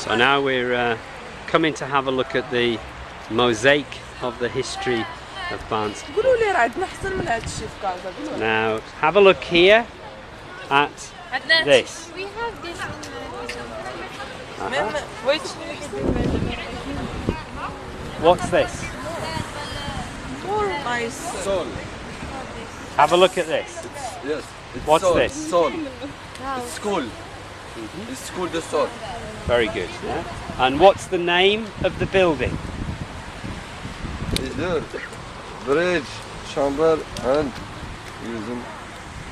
So now we're coming to have a look at the mosaic of the history of Barnstaple. Now have a look here at this. We have this. What's this? Sol. Have a look at this. Yes. What's sol. this? Sol. It's school. It's school the sol. Very good. Yeah? And what's the name of the building? Is there bridge, chamber, and using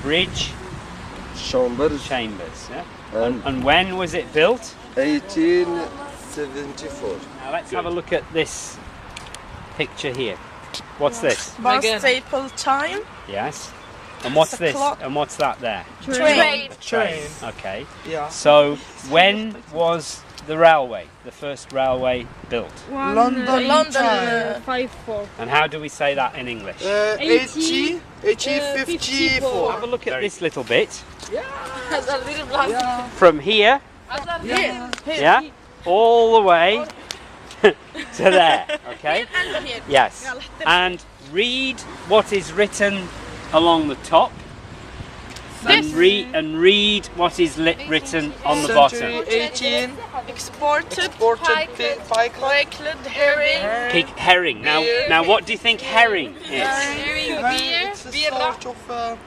Bridge chambers. Chambers. Yeah? And And when was it built? 1874. Now let's have a look at this picture here. What's this? Barnstaple time. Yes. And what's It's a this? clock. And what's that there? Train. Train. Okay. Yeah. So when was the railway, the first railway built? London. 5-4. And how do we say that in English? 1854. Have a look at this little bit. Has a little black. Yeah. From here, Here. yeah, all the way to there. Okay. And here. Yes. And read what is written along the top. And read what is written on the bottom. 18. Exported. Pickled herring. Pig herring. Now what do you think herring is? Herring, beer. It's a sort of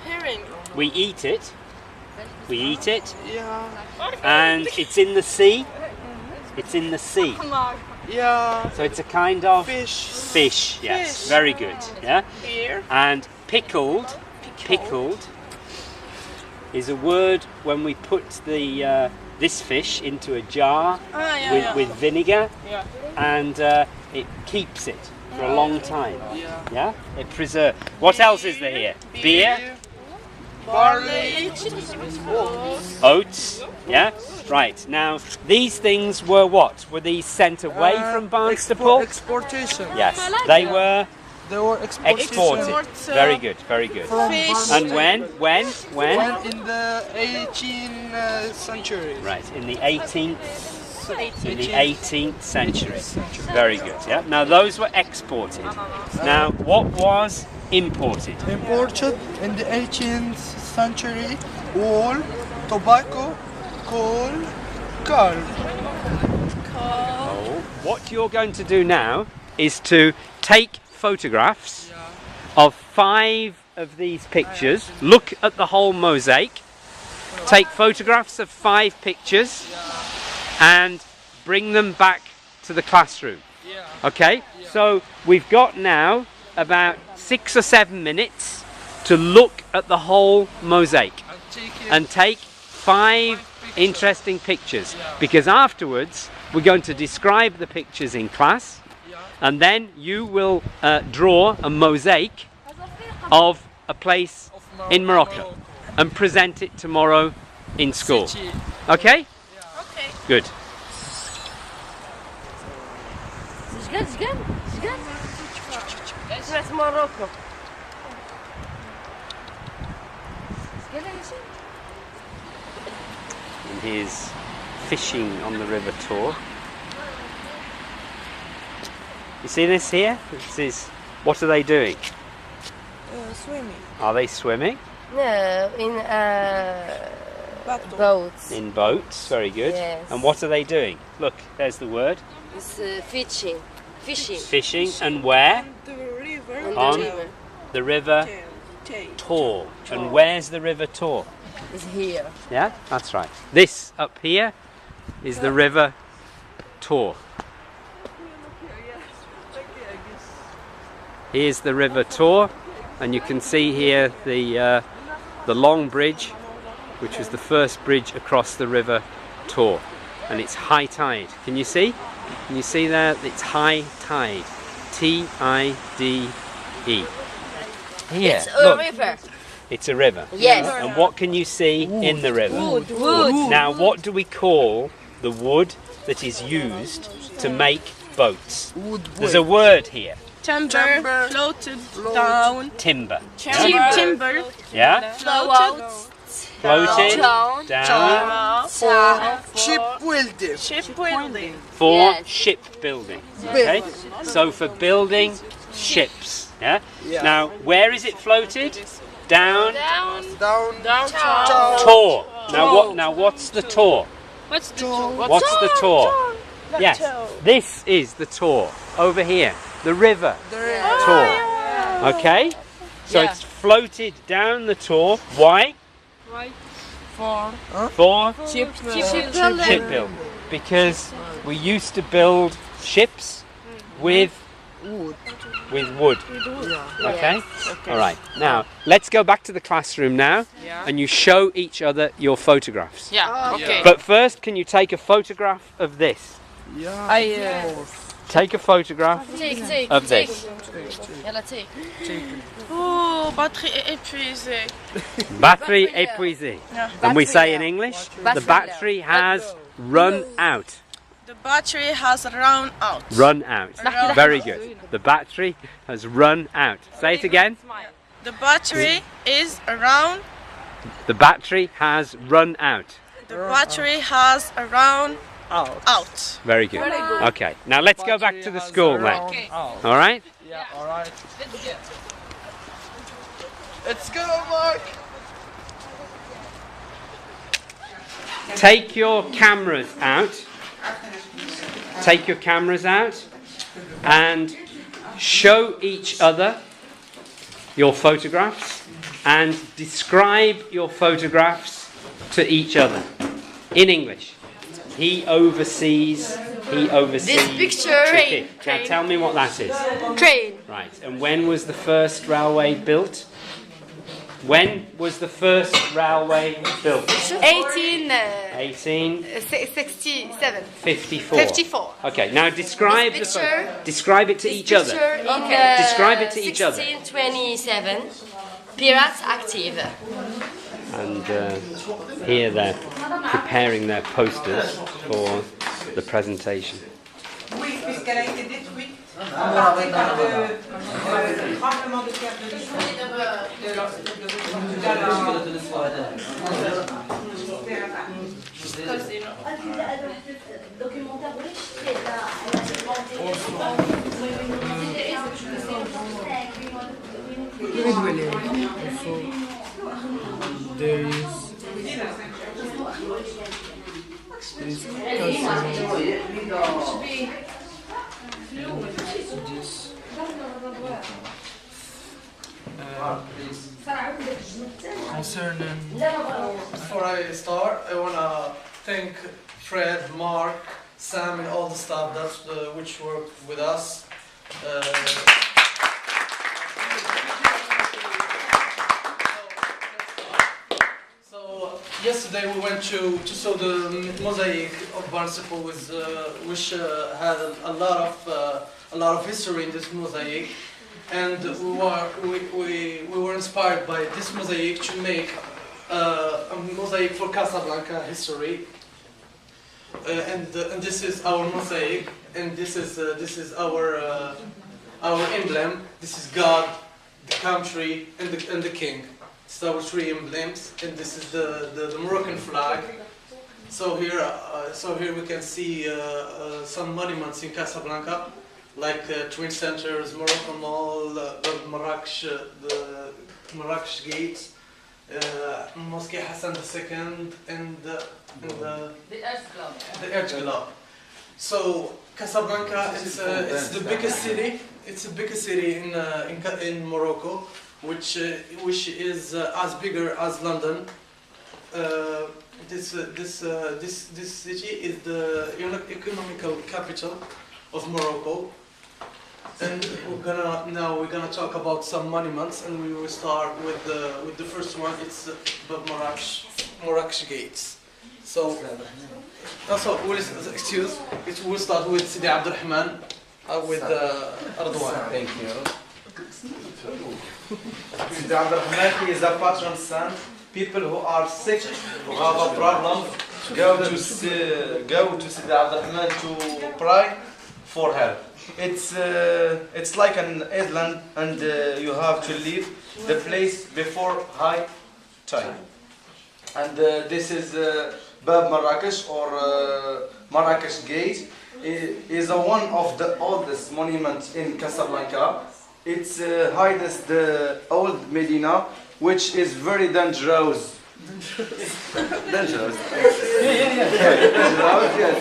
herring. We eat it. We eat it, Yeah. and it's in the sea. It's in the sea. Yeah. So it's a kind of Fish. fish. Yes. Fish. Very good. Yeah. Beer. And pickled is a word when we put the this fish into a jar with vinegar, and it keeps it for a long time. Yeah, it preserves. What else is there here? Beer, Barley. oats. Yeah, right. Now these things were what? Were these sent away from Barnstaple? Exportation. Yes, they were They were exported. Very good, very good. Fish. And when? In the 18th century. Right, in the 18th century. Very good, yeah. Now those were exported. Now what was imported? Imported in the 18th century, wool, tobacco, coal. Oh, what you're going to do now is to take photographs of 5 of these pictures. Look at the whole mosaic. Take photographs of 5 pictures and bring them back to the classroom. Okay? So we've got now about 6 or 7 minutes to look at the whole mosaic and take 5 interesting pictures, because afterwards we're going to describe the pictures in class, and then you will draw a mosaic of a place in Morocco and present it tomorrow in school. Okay? Okay. Good. That's Morocco. And he's fishing on the river Tor. You see this here? This is, what are they doing? Swimming. Are they swimming? No, in boats. In boats, very good. Yes. And what are they doing? Look, there's the word. It's fishing. Fishing, and where? The river. On the river Tor. And where's the river Tor? It's here. Yeah, that's right. This up here is the river Tor. Here's the river Tor, and you can see here the long bridge, which was the first bridge across the river Tor, and it's high tide. Can you see? Can you see there? It's high tide. T-I-D-E. Here, It's a look. river. It's a river. Yes. And what can you see in the river? Wood. Now, what do we call the wood that is used to make boats? There's a word here. Timber. Floated down. Timber. Timber. Yeah? Floated Floated Down. down Ship building. Shipbuilding. for Yes. shipbuilding. Okay, so for building ships. Yeah. Now, where is it floated? Down. Down. Down. Tor. Now what's the Tor? What's the What's the Tor? Yes, this is the Tor over here, the river Tor. Okay, so Yeah. it's floated down the Tor. Why? For shipbuilding. Because we used to build ships with wood. Okay? All right. Now, let's go back to the classroom now and you show each other your photographs. Yeah. Okay. But first, can you take a photograph of this? Take a photograph Take. of this. Yalla, take. Oh, batterie est épuisée. Battery épuisé. And we say in English, the battery Battery has run out. The battery has run out. Run out. Very good. The battery has run out. Say it again. The battery is around. The battery has run out. The battery has run out. Very good. Okay. Now let's go back to the school then. All right? Yeah, alright. Let's go, Mark! Take your cameras out. Take your cameras out and show each other your photographs and describe your photographs to each other in English. He oversees. This picture. Okay. Now tell me what that is. Train. Right. And when was the first railway built? When was the first railway built? 1867. 54. Okay. Now describe This the picture- describe it to each other. Describe it to each other. 1627. Pirates active. And here they're preparing their posters for the presentation. Oui, puisqu'elle a été détruite en partie par le tremblement de terre de There is concerning. Before I start, I want to thank Fred, Mark, Sam, and all the staff which work with us. So yesterday we went to saw the mosaic of Barnsiple, which had a lot of history in this mosaic. And we were inspired by this mosaic to make a mosaic for Casablanca history. And this is our mosaic, and this is our emblem. This is God, the country, and the king. It's our three emblems, and this is the Moroccan flag. So here we can see some monuments in Casablanca, like Twin Centers, Moroccan Mall, the Marrakesh Gate, Mosque Hassan II, and the Edge Club. So Casablanca is the biggest city. It's the biggest city in Morocco, which is as bigger as London. This city is the economical capital of Morocco. And we're gonna talk about some monuments, and we will start with the first one. It's the Marrakesh Gates. So we'll start with Sidi Abdul Rahman with Ardwan. Thank you. Sidi Abdul Rahman is a patron saint. People who are sick, who have a problem, go to Sidi Abdul Rahman to pray for help. It's like an island, and you have to leave the place before high tide. and this is Bab Marrakesh or Marrakesh Gate. It is one of the oldest monuments in Casablanca. It's hides the old Medina, which is very dangerous. Dangerous. Dangerous, yes.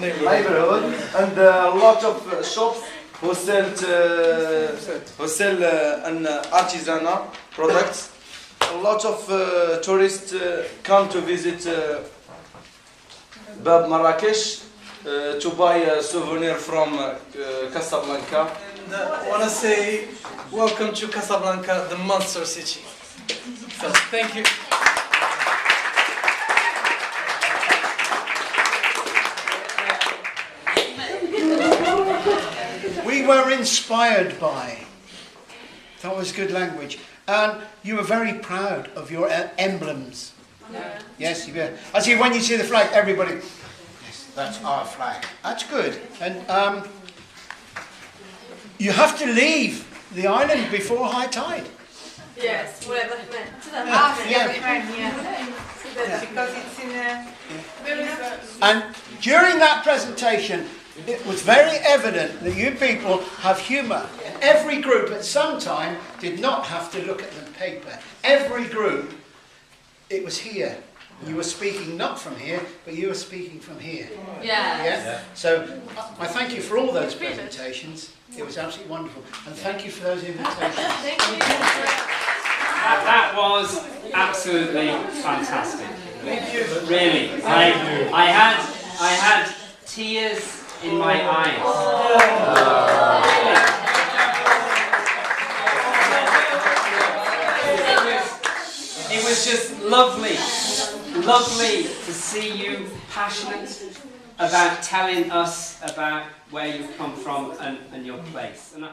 Neighborhood, and a lot of shops who sell an artisanal products. A lot of tourists come to visit Bab Marrakesh to buy a souvenir from Casablanca. And I want to say welcome to Casablanca, the monster city. So thank you. We were inspired by. That was good language. And you were very proud of your emblems. Yeah. Yes, you were. I see when you see the flag, everybody, yes, that's our flag. That's good. And you have to leave the island before high tide. Yes, Because it's in And during that presentation, it was very evident that you people have humour. And every group at some time did not have to look at the paper. Every group, it was here. You were speaking not from here, but you were speaking from here. Yeah? So I thank you for all those presentations. It was absolutely wonderful. And thank you for those invitations. Thank you. That was absolutely fantastic. Really, I had tears in my eyes. It was just lovely to see you passionate about telling us about where you've come from and your place. And